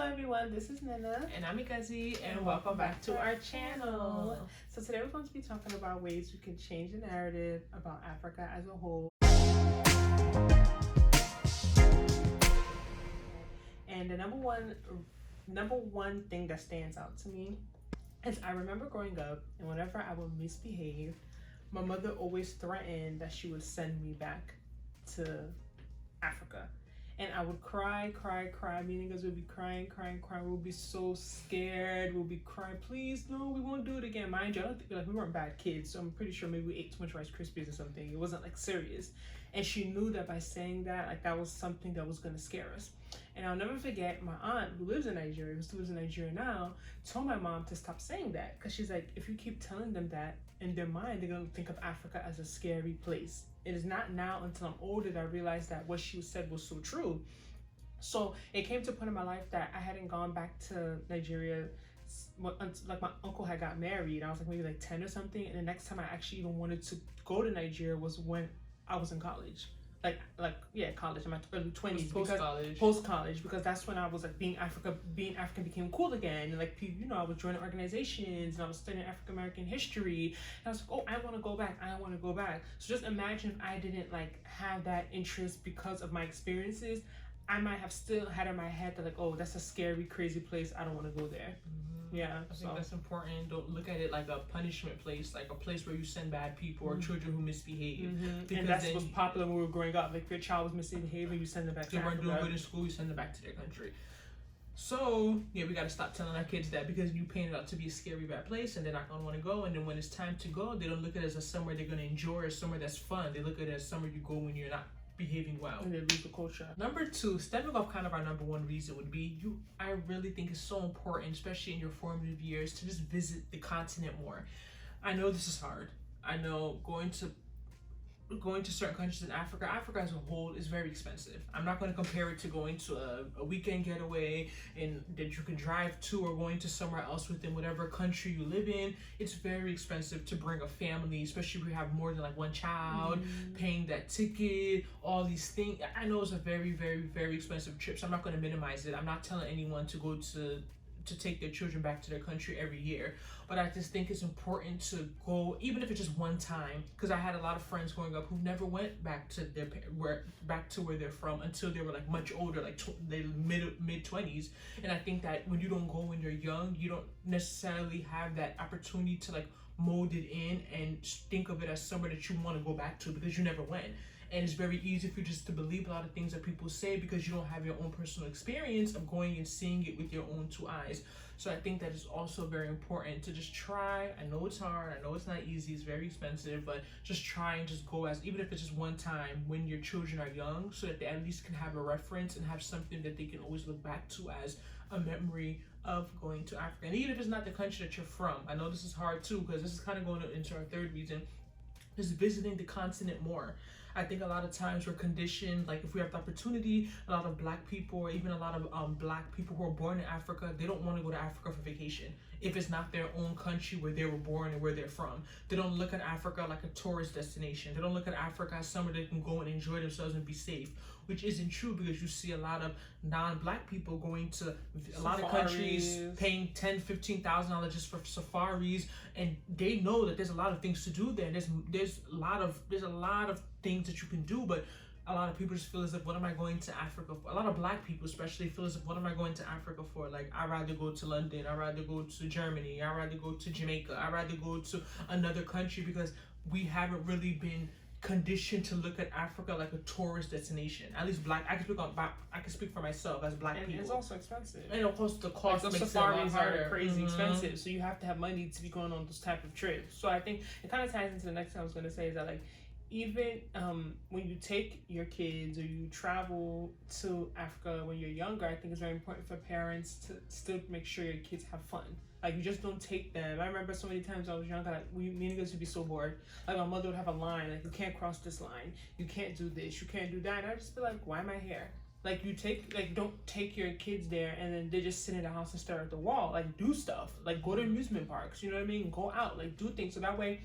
everyone, this is Nina. And I'm Ngozi, and welcome back to our channel. So today we're going to be talking about ways we can change the narrative about Africa as a whole. And the number one thing that stands out to me is I remember growing up, and whenever I would misbehave, my mother always threatened that she would send me back to Africa. And I would cry. Meaning us would be crying. We'll be so scared. We'll be crying, please, no, we won't do it again. Mind you, I don't think we weren't bad kids, so I'm pretty sure maybe we ate too much Rice Krispies or something. It wasn't serious. And she knew that by saying that, that was something that was gonna scare us. And I'll never forget my aunt who lives in Nigeria, who still lives in Nigeria now, told my mom to stop saying that. Because she's like, if you keep telling them that, in their mind, they're gonna think of Africa as a scary place. It is not now until I'm older that I realized that what she said was so true. So it came to a point in my life that I hadn't gone back to Nigeria. My uncle had got married. I was maybe 10 or something. And the next time I actually even wanted to go to Nigeria was when I was in college. College in my early 20s. Post-college, because that's when I was being African became cool again. And I was joining organizations and I was studying African-American history. And I was like, oh, I want to go back. So just imagine if I didn't have that interest because of my experiences. I might have still had in my head that oh, that's a scary, crazy place. I don't want to go there. Yeah, I think that's important. Don't look at it like a punishment place, like a place where you send bad people or children who misbehave. And that's what's popular when we were growing up. If your child was misbehaving, you send them back to Africa. They weren't doing good in school, you send them back to their country. So, yeah, we got to stop telling our kids that, because you paint it out to be a scary, bad place and they're not going to want to go. And then when it's time to go, they don't look at it as somewhere they're going to enjoy or somewhere that's fun. They look at it as somewhere you go when you're not behaving well. And they lose the culture. Number two, stepping off kind of our number one reason would be I really think it's so important, especially in your formative years, to just visit the continent more. I know this is hard. I know going to certain countries in Africa as a whole is very expensive. I'm not going to compare it to going to a weekend getaway and that you can drive to, or going to somewhere else within whatever country you live in. It's very expensive to bring a family, especially if you have more than one child, paying that ticket, all these things. I know it's a very, very, very expensive trip, so I'm not going to minimize it. I'm not telling anyone to go to take their children back to their country every year, but I just think it's important to go, even if it's just one time, because I had a lot of friends growing up who never went back to where they're from until they were much older, they mid 20s. And I think that when you don't go when you're young, you don't necessarily have that opportunity to mold it in and think of it as somewhere that you want to go back to, because you never went. And it's very easy for you just to believe a lot of things that people say because you don't have your own personal experience of going and seeing it with your own two eyes. So I think that is also very important to just try. I know it's hard. I know it's not easy. It's very expensive, but just try and just go, even if it's just one time when your children are young, so that they at least can have a reference and have something that they can always look back to as a memory of going to Africa. And even if it's not the country that you're from, I know this is hard too, because this is kind of going into our third reason, is visiting the continent more. I think a lot of times we're conditioned, if we have the opportunity, a lot of Black people, or even a lot of Black people who are born in Africa, they don't want to go to Africa for vacation if it's not their own country where they were born and where they're from. They don't look at Africa like a tourist destination. They don't look at Africa as somewhere they can go and enjoy themselves and be safe, which isn't true, because you see a lot of non-Black people going to a lot of countries, paying $10,000, $15,000 just for safaris, and they know that there's a lot of things to do there. There's a lot of things that you can do, but a lot of people just feel as if, what am I going to Africa for? A lot of Black people especially feel as if, what am I going to Africa for? I'd rather go to London, I'd rather go to Germany, I'd rather go to Jamaica, I'd rather go to another country, because we haven't really been conditioned to look at Africa like a tourist destination. At least Black, I can speak for myself as Black people. It's also expensive. And of course the cost makes safaris are crazy expensive, so you have to have money to be going on those type of trips. So I think it kind of ties into the next thing I was going to say, is that even when you take your kids or you travel to Africa when you're younger, I think it's very important for parents to still make sure your kids have fun. You just don't take them. I remember so many times I was younger, me and guys would be so bored. My mother would have a line, you can't cross this line, you can't do this, you can't do that. And I'd just be like, why am I here? Don't take your kids there and then they just sit in the house and stare at the wall. Do stuff. Go to amusement parks, you know what I mean? Go out, do things, so that way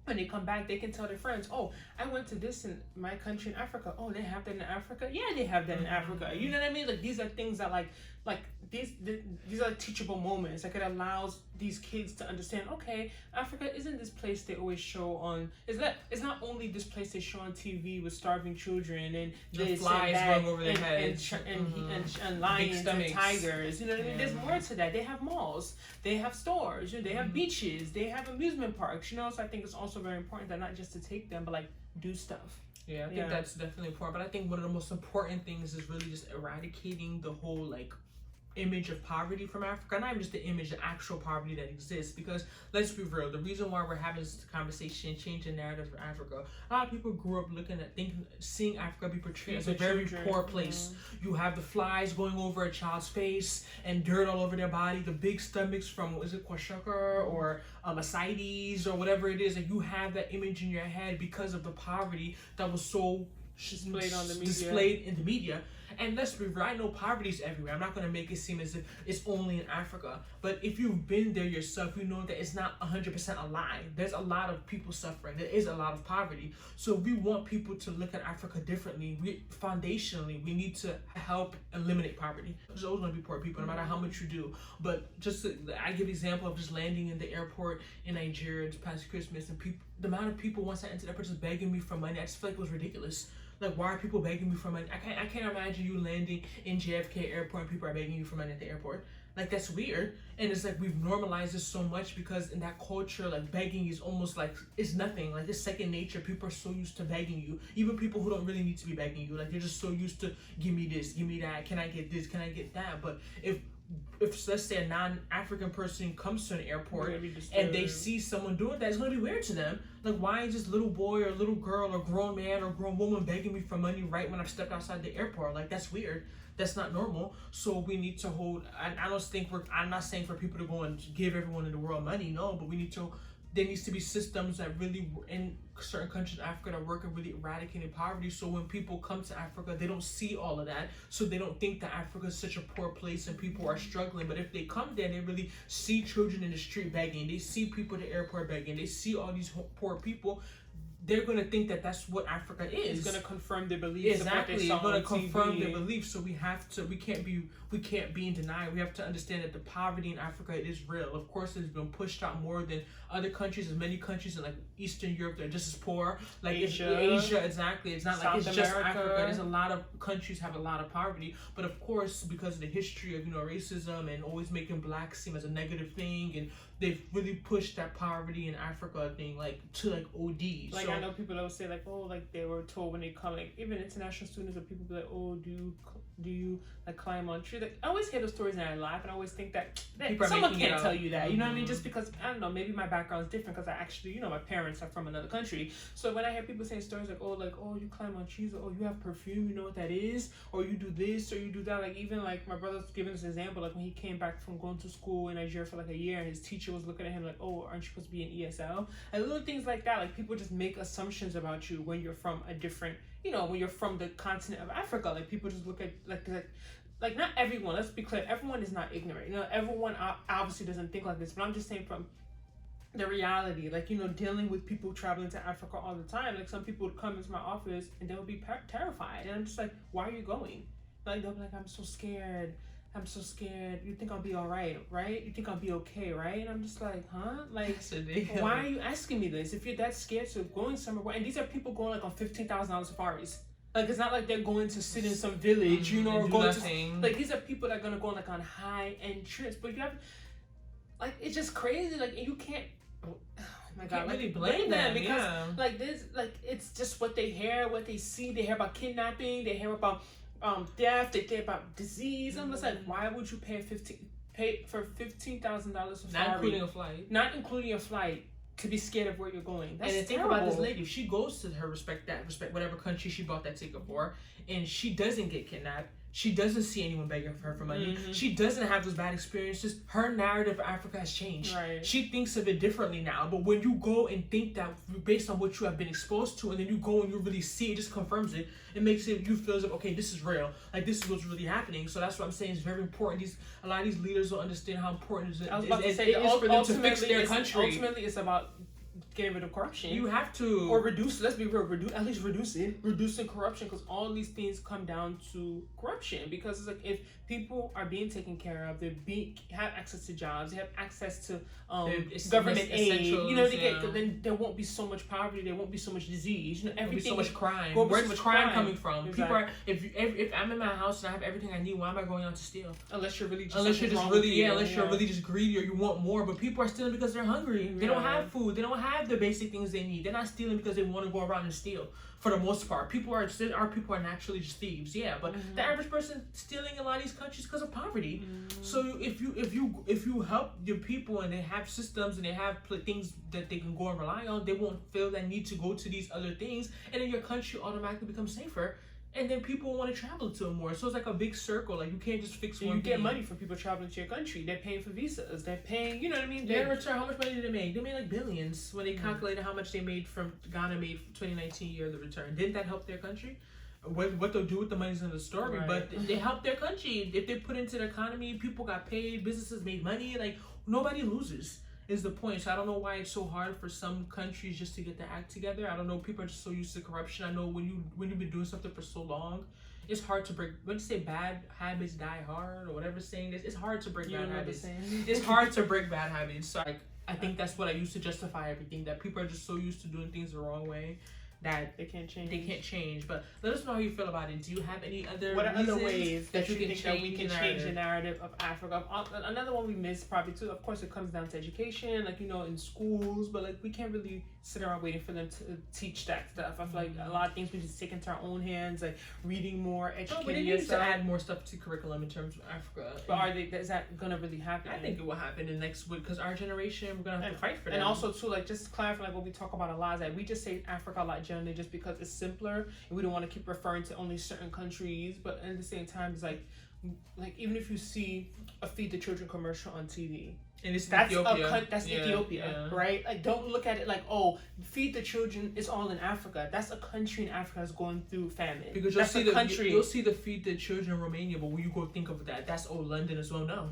when they come back, they can tell their friends, oh, I went to this in my country in Africa. Oh, they have that in Africa? Yeah, they have that in Africa. You know what I mean? These are things that like these are teachable moments. Like it allows these kids to understand, okay, Africa isn't this place they always show on. It's not only this place they show on TV with starving children and the flies going over their heads and lions and tigers. You know what I mean? There's more to that. They have malls, they have stores, they have beaches, they have amusement parks. So I think it's also very important that not just to take them, but like do stuff. Yeah, I think that's definitely important. But I think one of the most important things is really just eradicating the whole like image of poverty from Africa. Not even just the image, the actual poverty that exists. Because let's be real, the reason why we're having this conversation, changing narrative for Africa, a lot of people grew up seeing Africa be portrayed as a very poor place. You have the flies going over a child's face and dirt all over their body, the big stomachs from, what is it, kwashiorkor or ascites or whatever it is, and you have that image in your head because of the poverty that was so displayed in the media. And let's be real, I know poverty's everywhere. I'm not going to make it seem as if it's only in Africa. But if you've been there yourself, you know that it's not 100% a lie. There's a lot of people suffering. There is a lot of poverty. So we want people to look at Africa differently. Foundationally, we need to help eliminate poverty. There's always going to be poor people, no matter how much you do. But I give an example of just landing in the airport in Nigeria this past Christmas, and the amount of people once I entered the airport just begging me for money, I just feel like it was ridiculous. Like, why are people begging me for money? I can't imagine you landing in JFK airport and people are begging you for money at the airport. Like, that's weird. And it's like we've normalized this so much because in that culture, like, begging is almost like it's nothing. Like, it's second nature. People are so used to begging you. Even people who don't really need to be begging you. Like, they're just so used to, give me this, give me that. Can I get this? Can I get that? But if let's say a non-African person comes to an airport and they see someone doing that, it's going to be weird to them. Like, why is this little boy or little girl or grown man or grown woman begging me for money right when I've stepped outside the airport? Like, that's weird. That's not normal. I'm not saying for people to go and give everyone in the world money, no, but there needs to be systems that really, in certain countries in Africa, that work at really eradicating poverty. So when people come to Africa, they don't see all of that. So they don't think that Africa is such a poor place and people are struggling. But if they come there, they really see children in the street begging. They see people at the airport begging. They see all these poor people. They're going to think that that's what Africa is. It's going to confirm their beliefs. Exactly. It's going to confirm their beliefs. So we can't be in denial. We have to understand that the poverty in Africa is real. Of course, it's been pushed out more than other countries. There's many countries in like Eastern Europe that are just as poor. Like Asia, exactly. It's not South like it's America. Just Africa. There's a lot of countries have a lot of poverty. But of course, because of the history of racism and always making blacks seem as a negative thing, and they've really pushed that poverty in Africa thing to OD. Like, so, I know people that will say like, oh, like they were told when they come, like even international students or people be like, oh, do you like climb on trees? Like, I always hear those stories and I laugh, and I always think that someone can't tell you that. You know what I mean? Just because, I don't know, maybe my background is different because I actually, my parents are from another country. So when I hear people saying stories like, oh, you climb on trees, or oh, you have perfume, you know what that is, or you do this, or you do that. Like, even like my brother's giving this example, like when he came back from going to school in Nigeria for like a year, and his teacher was looking at him like, oh, aren't you supposed to be in ESL? And little things like that. Like, people just make assumptions about you when you're from a different, when you're from the continent of Africa. Like, people just look at like not everyone, let's be clear, everyone is not ignorant. Everyone obviously doesn't think like this, but I'm just saying from the reality, like, dealing with people traveling to Africa all the time. Like, some people would come into my office and they would be terrified, and I'm just like, why are you going? Like, they'll be like, I'm so scared. You think I'll be all right? You think I'll be okay, right? And I'm just like, huh? Like, why are you asking me this? If you're that scared to going somewhere, and these are people going like on $15,000 safaris. Like, it's not like they're going to sit in some village, or going nothing. To, like, these are people that are gonna go like on high-end trips. But you have, like, it's just crazy. Like, and you can't. Oh my God! Like, really blame them because, like, this, like, it's just what they hear, what they see. They hear about kidnapping. They hear about death. They hear about disease. I'm just like, why would you pay for $15,000 safari? Not including a flight. To be scared of where you're going. That's and think about this lady. If she goes to respect whatever country she bought that ticket for, and she doesn't get kidnapped, she doesn't see anyone begging for her for money. Mm-hmm. She doesn't have those bad experiences. Her narrative of Africa has changed. Right. She thinks of it differently now. But when you go and think that based on what you have been exposed to, and then you go and you really see it, just confirms it. It makes you feel as if, okay, this is real. Like, this is what's really happening. So that's what I'm saying. It's very important. A lot of these leaders don't understand how important it is for them to fix their country. Ultimately, it's about getting rid of corruption. You have to, or reduce. Let's be real. At least reducing corruption, because all these things come down to corruption. Because it's like if people are being taken care of, have access to jobs, they have access to government aid. You know, then there won't be so much poverty. There won't be so much disease. You know, everything. So much crime. Where's crime coming from? Exactly. People are. If I'm in my house and I have everything I need, why am I going out to steal? Unless you're really just unless you're really just greedy or you want more. But people are stealing because they're hungry. They don't have food. They don't have the basic things they need. They're not stealing because they want to go around and steal. For the most part, people are naturally just thieves. Yeah, but the average person stealing in a lot of these countries because of poverty. So if you help your people and they have systems and they have things that they can go and rely on, they won't feel that need to go to these other things, and then your country automatically becomes safer. And then people want to travel to it more. So it's like a big circle. Like, you can't just fix one thing. You get money for people traveling to your country. They're paying for visas. They're paying, you know what I mean? In return, how much money did they make? They made like billions when they calculated how much they made from Ghana made 2019 year of the return. Didn't that help their country? What they'll do with the money is another story. Right. But they helped their country. If they put into the economy, people got paid, businesses made money. Like, nobody loses. Is the point. So I don't know why it's so hard for some countries just to get their act together. I don't know. People are just so used to corruption. I know when you've been doing something for so long, it's hard to break. When you say bad habits die hard or whatever saying this, it's hard to break bad habits. It's hard to break bad habits. So I think that's what I used to justify everything. That people are just so used to doing things the wrong way that they can't change. But let us know how you feel about it. Do you have any other ways that you think that we can change the narrative of Africa? Another one we missed probably too, of course, it comes down to education, like, you know, in schools, but like we can't really sit around waiting for them to teach that stuff. I feel like a lot of things we just take into our own hands, like reading more, educating but they need to add more stuff to curriculum in terms of Africa. But is that gonna really happen? I think it will happen in next week, because our generation, we're gonna have to fight for that. And also too, like, just to clarify, like what we talk about a lot is that we just say Africa a lot generally just because it's simpler and we don't want to keep referring to only certain countries. But at the same time, it's like even if you see a Feed the Children commercial on TV, and that's Ethiopia. Ethiopia, right? Like, don't look at it like, oh, Feed the Children is all in Africa. That's a country in Africa that's going through famine. Because you'll see the Feed the Children in Romania, but when you go think of that, that's London as well. No,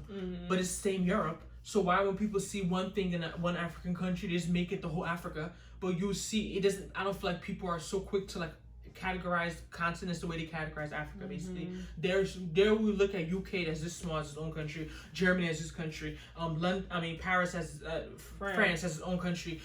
but it's the same Europe. So why when people see one thing in one African country, they just make it the whole Africa? But you see, it doesn't. I don't feel like people are so quick to like categorize continents the way they categorize Africa. Basically, there we look at UK as this small as its own country, Germany as its country, Paris as France as its own country,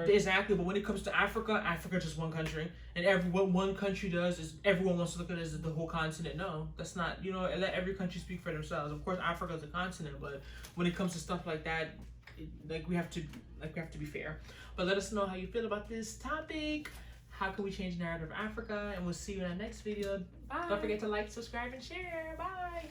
exactly. But when it comes to Africa, Africa just one country, and what one country does is everyone wants to look at it as the whole continent. No, that's not. You know, let every country speak for themselves. Of course, Africa is a continent, but when it comes to stuff like that, we have to be fair. But let us know how you feel about this topic. How can we change the narrative of Africa? And we'll see you in our next video. Bye. Don't forget to like, subscribe, and share. Bye.